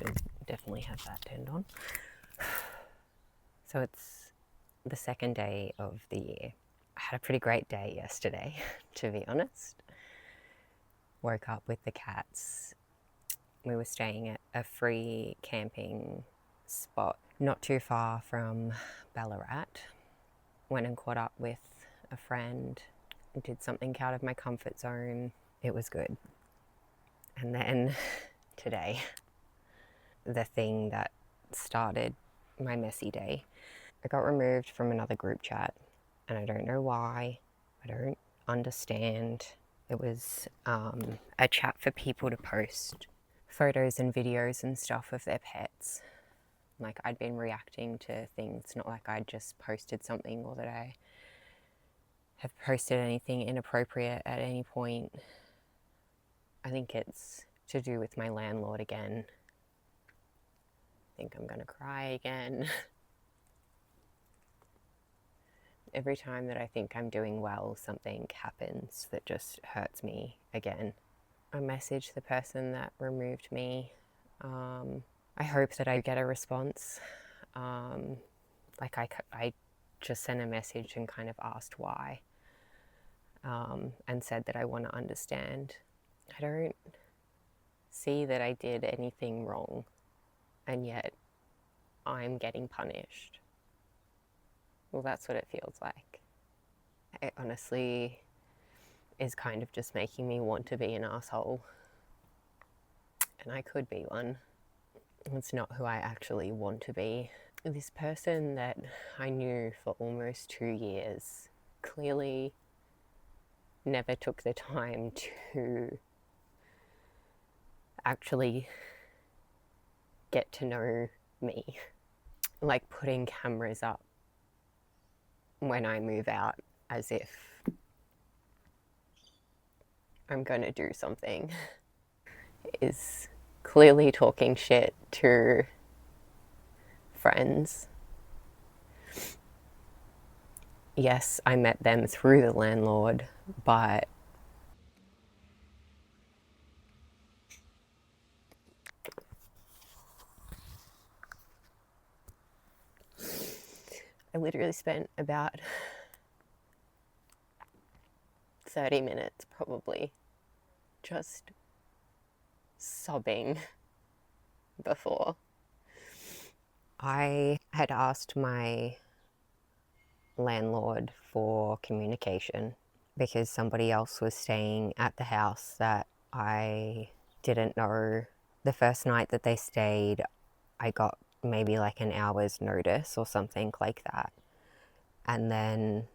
should definitely have that turned on. So it's the second day of the year. I had a pretty great day yesterday, to be honest. Woke up with the cats. We were staying at a free camping spot not too far from Ballarat. Went and caught up with a friend, did something out of my comfort zone. It was good. And then today, the thing that started my messy day, I got removed from another group chat, and I don't know why. I don't understand. It was a chat for people to post photos and videos and stuff of their pets. Like, I'd been reacting to things, not like I'd just posted something or that I have posted anything inappropriate at any point. I think it's to do with my landlord again. I think I'm gonna cry again. Every time that I think I'm doing well, something happens that just hurts me again. I messaged the person that removed me. I hope that I get a response. I just sent a message and kind of asked why, and said that I want to understand. I don't see that I did anything wrong, and yet I'm getting punished. Well, that's what it feels like. It honestly is kind of just making me want to be an asshole. And I could be one. It's not who I actually want to be. This person that I knew for almost 2 years clearly never took the time to actually get to know me. Like putting cameras up when I move out as if I'm going to do something is clearly talking shit to friends. Yes, I met them through the landlord, but I literally spent about 30 minutes probably just sobbing before. I had asked my landlord for communication because somebody else was staying at the house that I didn't know. The first night that they stayed, I got maybe like an hour's notice or something like that. And then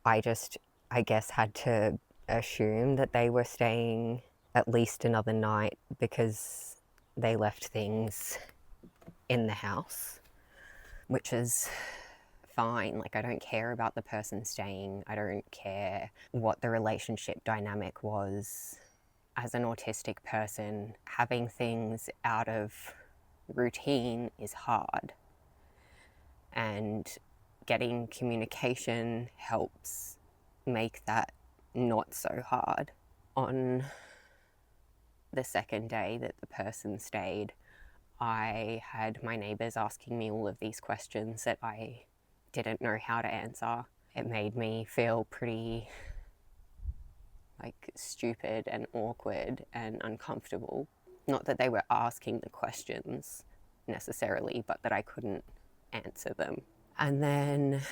I guess, had to assume that they were staying at least another night because they left things in the house, which is fine. Like, I don't care about the person staying. I don't care what the relationship dynamic was. As an autistic person, having things out of routine is hard. And getting communication helps make that not so hard. On the second day that the person stayed, I had my neighbours asking me all of these questions that I didn't know how to answer. It made me feel pretty stupid and awkward and uncomfortable. Not that they were asking the questions necessarily, but that I couldn't answer them. And then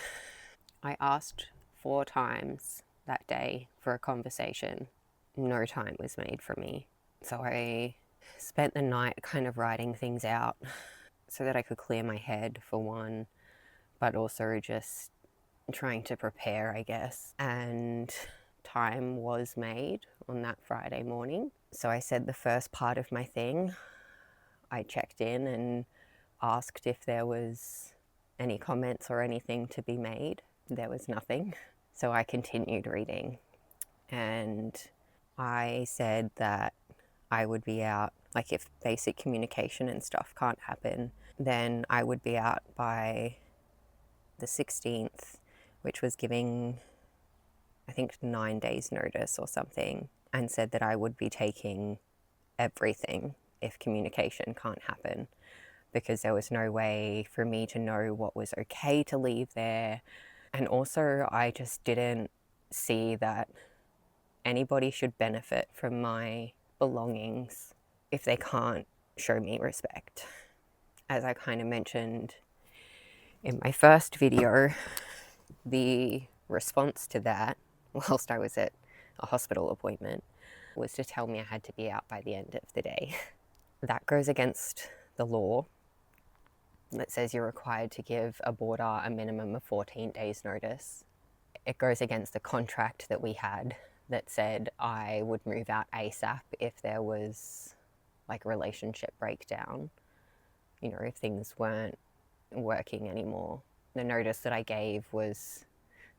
I asked 4 times that day for a conversation. No time was made for me. So I spent the night kind of writing things out so that I could clear my head, for one, but also just trying to prepare, I guess. And time was made on that Friday morning. So I said the first part of my thing. I checked in and asked if there was any comments or anything to be made. There was nothing. So I continued reading. And I said that I would be out, like if basic communication and stuff can't happen, then I would be out by the 16th, which was giving, I think, 9 days notice or something, and said that I would be taking everything if communication can't happen, because there was no way for me to know what was okay to leave there. And also, I just didn't see that anybody should benefit from my belongings if they can't show me respect. As I kind of mentioned in my first video, the response to that, whilst I was at a hospital appointment, was to tell me I had to be out by the end of the day. That goes against the law that says you're required to give a boarder a minimum of 14 days notice. It goes against the contract that we had that said I would move out ASAP if there was like a relationship breakdown, you know, if things weren't working anymore. The notice that I gave was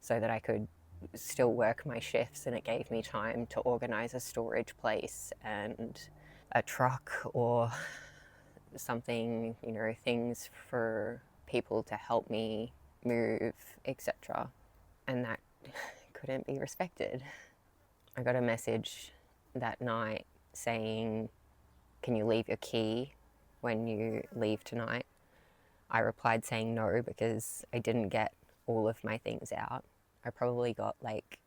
so that I could still work my shifts, and it gave me time to organise a storage place and a truck or something, you know, things for people to help me move, etc. And that couldn't be respected. I got a message that night saying, "Can you leave your key when you leave tonight?" I replied saying no, because I didn't get all of my things out. I probably got like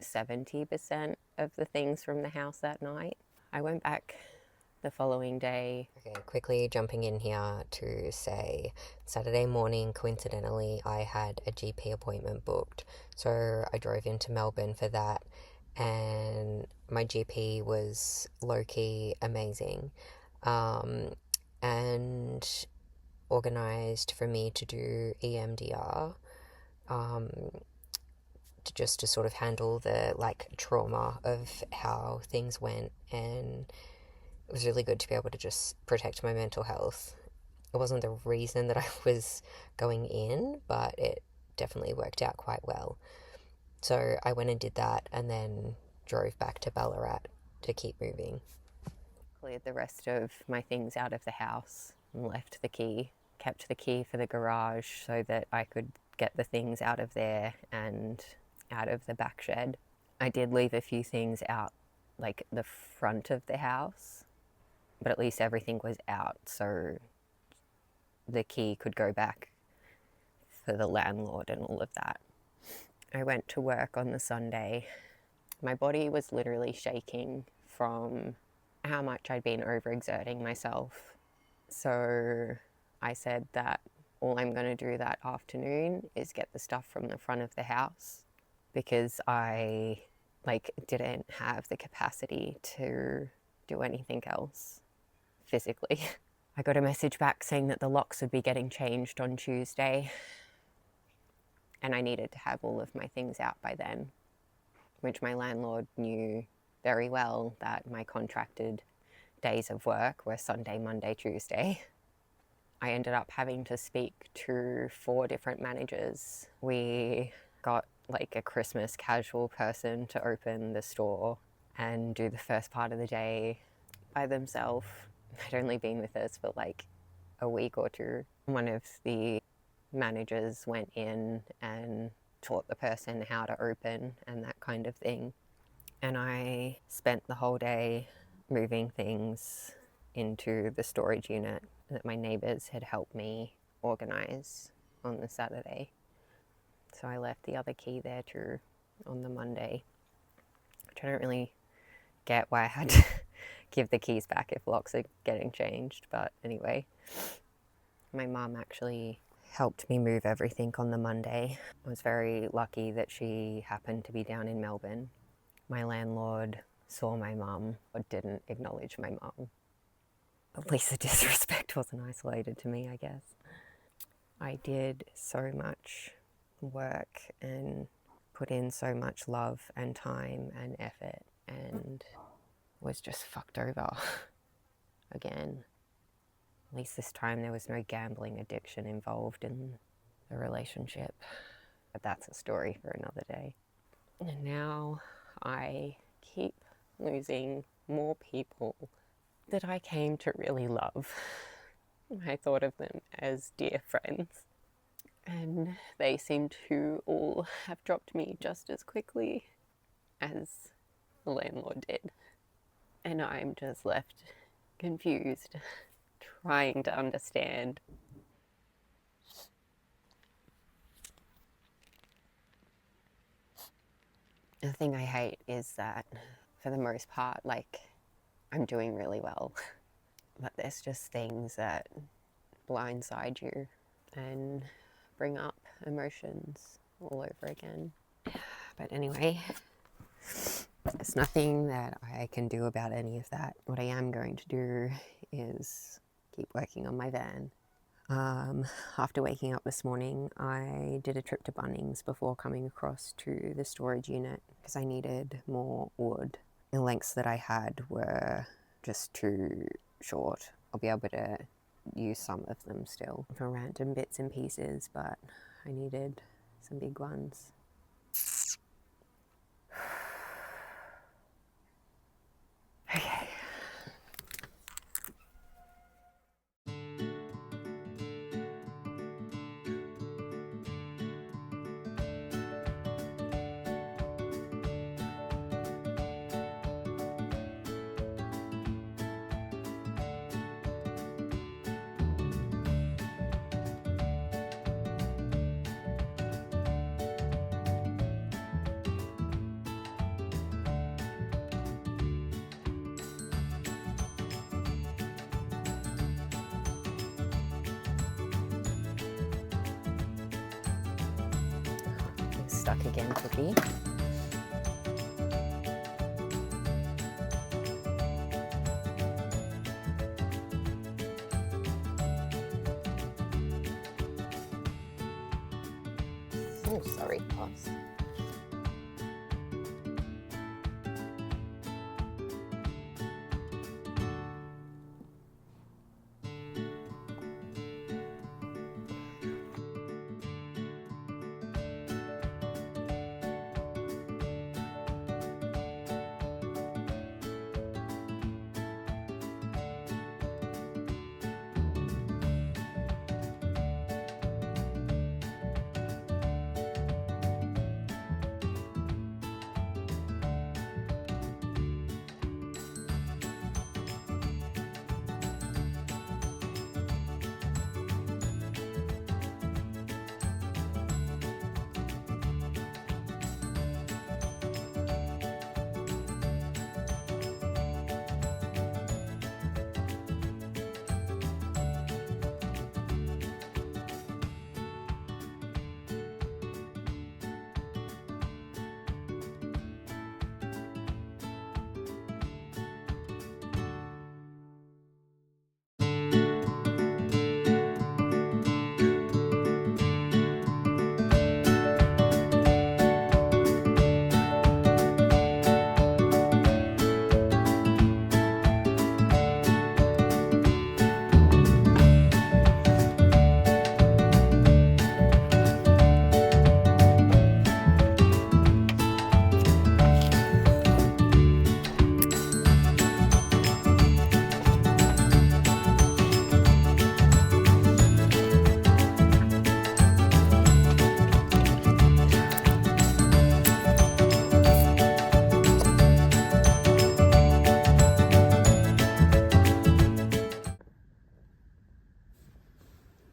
70% of the things from the house that night. I went back the following day. Okay, quickly jumping in here to say Saturday morning, coincidentally, I had a GP appointment booked. So I drove into Melbourne for that, and my GP was low-key amazing, and organised for me to do EMDR, just to sort of handle the like trauma of how things went, and it was really good to be able to just protect my mental health. It wasn't the reason that I was going in, but it definitely worked out quite well. So I went and did that, and then drove back to Ballarat to keep moving. Cleared the rest of my things out of the house and left the key. Kept the key for the garage so that I could get the things out of there and out of the back shed. I did leave a few things out, like the front of the house, but at least everything was out, so the key could go back for the landlord and all of that. I went to work on the Sunday. My body was literally shaking from how much I'd been overexerting myself. So I said that all I'm going to do that afternoon is get the stuff from the front of the house, because I didn't have the capacity to do anything else physically. I got a message back saying that the locks would be getting changed on Tuesday, and I needed to have all of my things out by then, which my landlord knew very well, that my contracted days of work were Sunday, Monday, Tuesday. I ended up having to speak to 4 different managers. We got like a Christmas casual person to open the store and do the first part of the day by themselves. They'd only been with us for like a week or two. One of the managers went in and taught the person how to open and that kind of thing. And I spent the whole day moving things into the storage unit that my neighbours had helped me organise on the Saturday. So I left the other key there too on the Monday, which I don't really get why I had to give the keys back if locks are getting changed. But anyway, my mum actually helped me move everything on the Monday. I was very lucky that she happened to be down in Melbourne. My landlord saw my mum, but didn't acknowledge my mum. At least the disrespect wasn't isolated to me, I guess. I did so much work and put in so much love and time and effort, and was just fucked over again. At least this time there was no gambling addiction involved in the relationship. But that's a story for another day. And now I keep losing more people that I came to really love. I thought of them as dear friends, and they seem to all have dropped me just as quickly as the landlord did. And I'm just left confused, trying to understand. The thing I hate is that for the most part, like, I'm doing really well, but there's just things that blindside you and bring up emotions all over again. But anyway, there's nothing that I can do about any of that. What I am going to do is keep working on my van. After waking up this morning, I did a trip to Bunnings before coming across to the storage unit because I needed more wood. The lengths that I had were just too short. I'll be able to use some of them still for random bits and pieces, but I needed some big ones. Okay. Stuck again, Cookie. Oh, sorry, boss.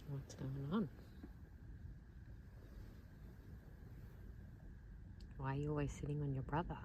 What's going on? Why are you always sitting on your brother?